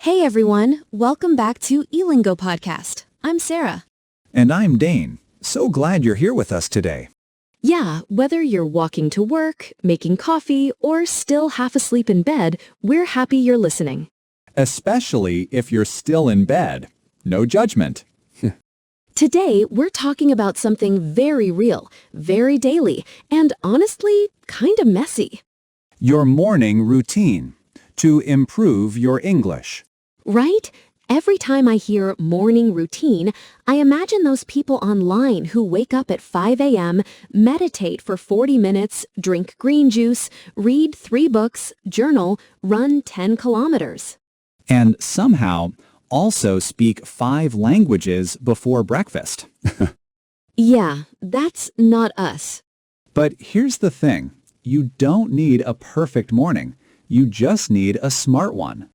Hey everyone, welcome back to Elingo podcast. I'm Sarah. And I'm Dane. So glad you're here with us today. Yeah, whether you're walking to work, making coffee, or still half asleep in bed, we're happy you're listening. Especially if you're still in bed. No judgment. Today, we're talking about something very real, very daily, and honestly, kind of messy. Your morning routine to improve your English. Right? Every time I hear morning routine, I imagine those people online who wake up at 5 a.m., meditate for 40 minutes, drink green juice, read 3 books, journal, run 10 kilometers. And somehow also speak 5 languages before breakfast. Yeah, that's not us. But here's the thing. You don't need a perfect morning. You just need a smart one.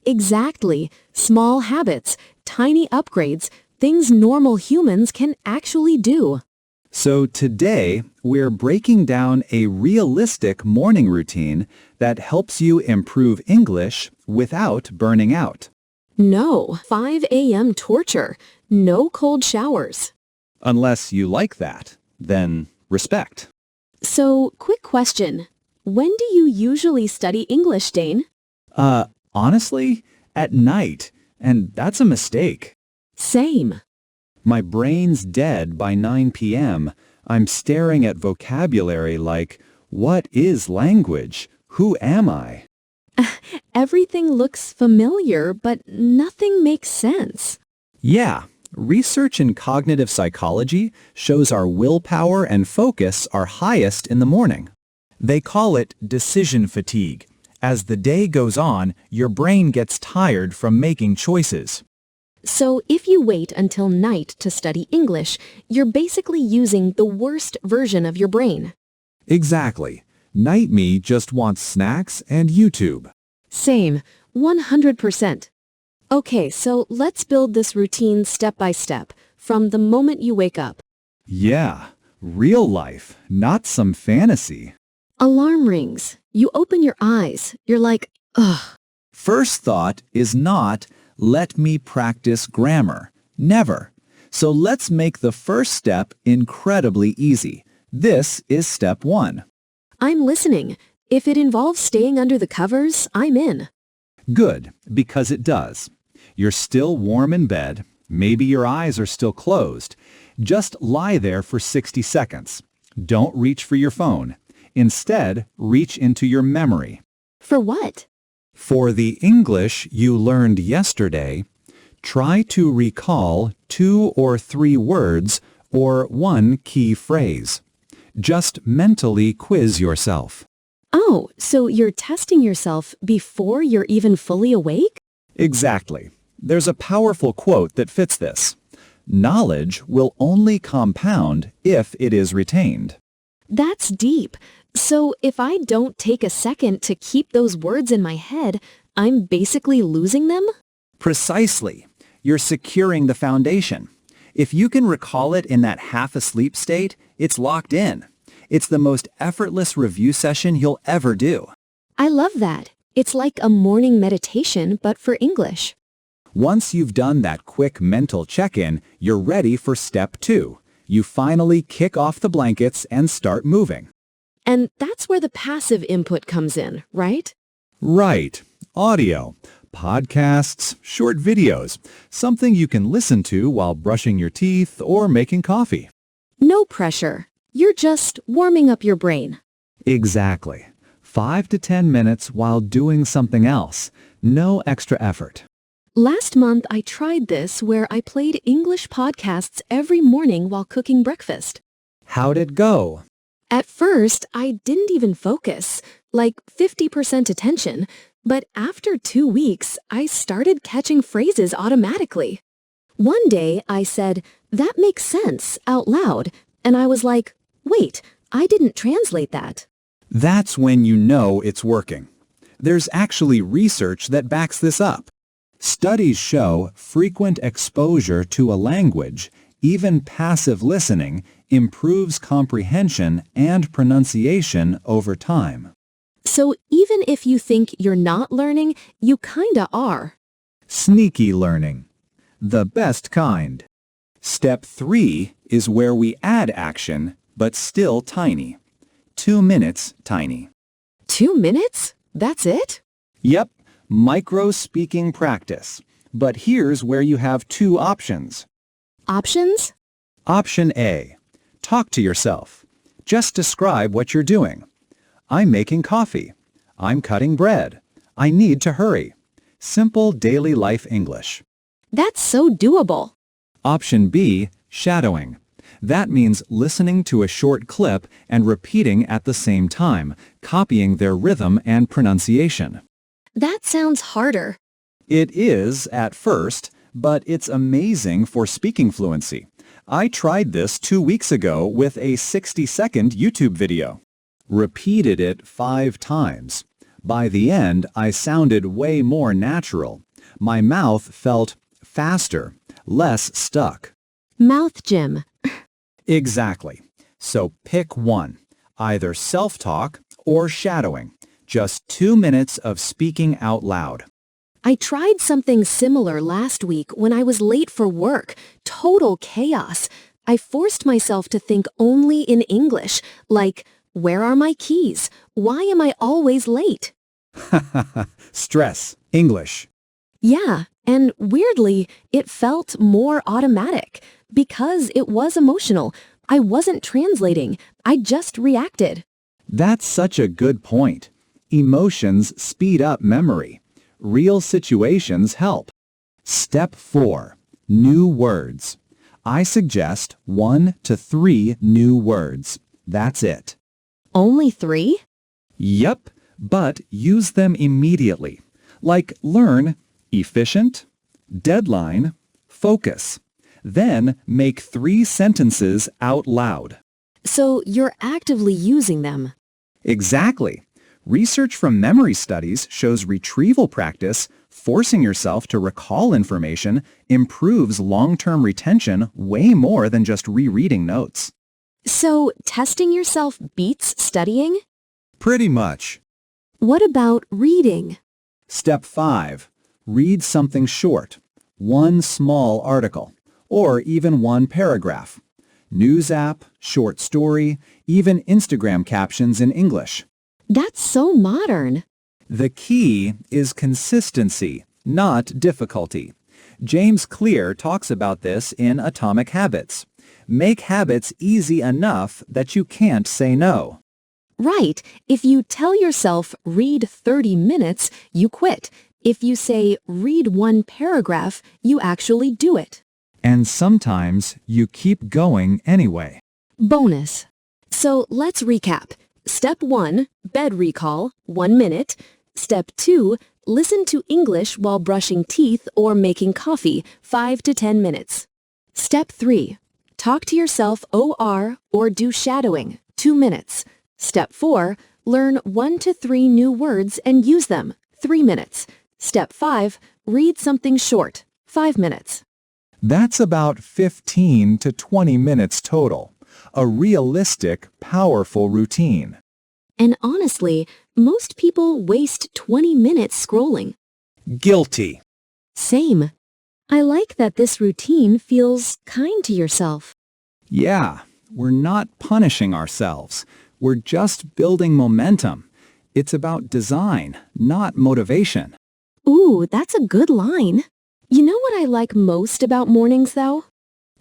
Exactly. Small habits, tiny upgrades, things normal humans can actually do. So today, we're breaking down a realistic morning routine that helps you improve English without burning out. No 5 a.m. torture. No cold showers. Unless you like that, then respect. So, quick question. When do you usually study English, Dane? Honestly, at night, and that's a mistake. Same. My brain's dead by 9 p.m. I'm staring at vocabulary like, what is language? Who am I? Everything looks familiar, but nothing makes sense. Yeah, research in cognitive psychology shows our willpower and focus are highest in the morning. They call it decision fatigue. As the day goes on, your brain gets tired from making choices. So if you wait until night to study English, you're basically using the worst version of your brain. Exactly. Night me just wants snacks and YouTube. Same. 100%. Okay, so let's build this routine step by step, from the moment you wake up. Yeah, real life, not some fantasy. Alarm rings. You open your eyes. You're like, ugh. First thought is not, let me practice grammar. Never. So let's make the first step incredibly easy. This is step 1. I'm listening. If it involves staying under the covers, I'm in. Good, because it does. You're still warm in bed. Maybe your eyes are still closed. Just lie there for 60 seconds. Don't reach for your phone. Instead, reach into your memory. For what? For the English you learned yesterday, try to recall 2 or 3 words or 1 key phrase. Just mentally quiz yourself. Oh, so you're testing yourself before you're even fully awake? Exactly. There's a powerful quote that fits this. Knowledge will only compound if it is retained. That's deep. So if I don't take a second to keep those words in my head, I'm basically losing them? Precisely. You're securing the foundation. If you can recall it in that half-asleep state, it's locked in. It's the most effortless review session you'll ever do. I love that. It's like a morning meditation, but for English. Once you've done that quick mental check-in, you're ready for step 2. You finally kick off the blankets and start moving. And that's where the passive input comes in, right? Right. Audio, podcasts, short videos, something you can listen to while brushing your teeth or making coffee. No pressure. You're just warming up your brain. Exactly. 5 to 10 minutes while doing something else. No extra effort. Last month, I tried this where I played English podcasts every morning while cooking breakfast. How'd it go? At first, I didn't even focus, like 50% attention, but after 2 weeks, I started catching phrases automatically. One day, I said, "That makes sense," out loud, and I was like, wait, I didn't translate that. That's when you know it's working. There's actually research that backs this up. Studies show frequent exposure to a language, even passive listening, improves comprehension and pronunciation over time. So even if you think you're not learning, you kinda are. Sneaky learning. The best kind. Step 3 is where we add action, but still tiny. 2 minutes tiny. 2 minutes? That's it? Yep, micro speaking practice. But here's where you have two options. Options? Option A. Talk to yourself. Just describe what you're doing. I'm making coffee. I'm cutting bread. I need to hurry. Simple daily life English. That's so doable. Option B. Shadowing. That means listening to a short clip and repeating at the same time, copying their rhythm and pronunciation. That sounds harder. It is at first, but it's amazing for speaking fluency. I tried this 2 weeks ago with a 60-second YouTube video. Repeated it 5 times. By the end, I sounded way more natural. My mouth felt faster, less stuck. Mouth gym. Exactly. So pick one, either self-talk or shadowing. Just 2 minutes of speaking out loud. I tried something similar last week when I was late for work. Total chaos. I forced myself to think only in English, like, where are my keys? Why am I always late? Stress. English. Yeah, and weirdly, it felt more automatic. Because it was emotional. I wasn't translating. I just reacted. That's such a good point. Emotions speed up memory. Real situations help. Step 4. New words. I suggest 1 to 3 new words. That's it. Only 3? Yep, but use them immediately. Like learn, efficient, deadline, focus. Then make 3 sentences out loud. So you're actively using them. Exactly. Research from memory studies shows retrieval practice, forcing yourself to recall information, improves long-term retention way more than just rereading notes. So testing yourself beats studying? Pretty much. What about reading? Step 5. Read something short. 1 small article. Or even 1 paragraph. News app, short story, even Instagram captions in English. That's so modern. The key is consistency, not difficulty. James Clear talks about this in Atomic Habits. Make habits easy enough that you can't say no. Right. If you tell yourself read 30 minutes, you quit. If you say read 1 paragraph, you actually do it. And sometimes you keep going anyway. Bonus. So let's recap. Step 1, bed recall, 1 minute. Step 2, listen to English while brushing teeth or making coffee, 5 to 10 minutes. Step 3, talk to yourself or do shadowing, 2 minutes. Step 4, learn 1 to 3 new words and use them, 3 minutes. Step 5, read something short, 5 minutes. That's about 15 to 20 minutes total. A realistic, powerful routine. And honestly, most people waste 20 minutes scrolling. Guilty. Same. I like that this routine feels kind to yourself. Yeah, we're not punishing ourselves. We're just building momentum. It's about design, not motivation. Ooh, that's a good line. You know what I like most about mornings, though?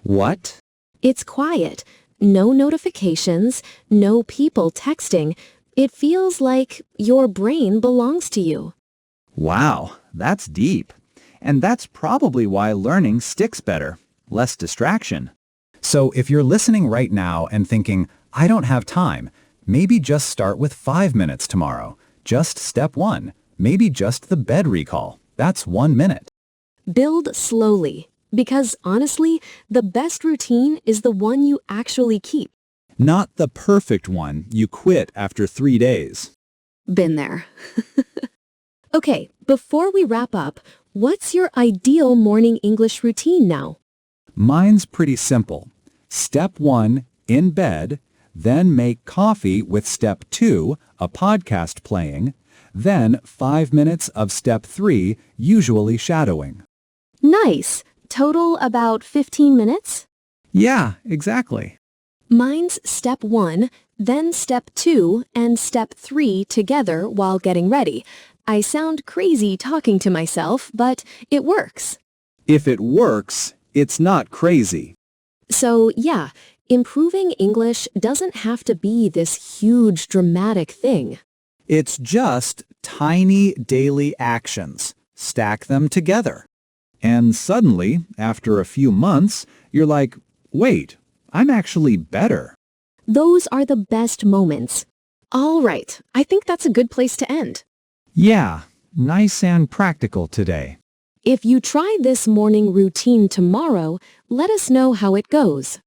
What? It's quiet. No notifications, no people texting. It feels like your brain belongs to you. Wow, that's deep. And that's probably why learning sticks better. Less distraction. So if you're listening right now and thinking, I don't have time, maybe just start with 5 minutes tomorrow. Just step 1. Maybe just the bed recall. That's 1 minute. Build slowly. Because honestly, the best routine is the one you actually keep. Not the perfect one you quit after 3 days. Been there. Okay, before we wrap up, what's your ideal morning English routine now? Mine's pretty simple. Step 1, in bed, Then make coffee with step 2, a podcast playing. Then 5 minutes of step 3, usually shadowing. Nice. Total about 15 minutes? Yeah, exactly. Mine's step 1, then step 2, and step 3 together while getting ready. I sound crazy talking to myself, but it works. If it works, it's not crazy. So, yeah, improving English doesn't have to be this huge dramatic thing. It's just tiny daily actions. Stack them together. And suddenly, after a few months, you're like, wait, I'm actually better. Those are the best moments. All right, I think that's a good place to end. Yeah, nice and practical today. If you try this morning routine tomorrow, let us know how it goes.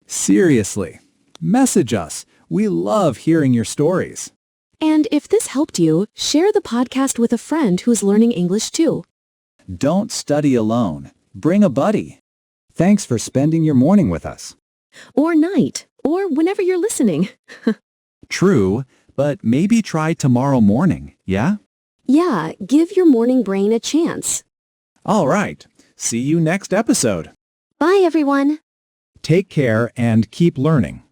Seriously, message us. We love hearing your stories. And if this helped you, share the podcast with a friend who's learning English too. Don't study alone. Bring a buddy. Thanks for spending your morning with us. Or night, or whenever you're listening. True, but maybe try tomorrow morning, yeah? Yeah, give your morning brain a chance. All right. See you next episode. Bye, everyone. Take care and keep learning.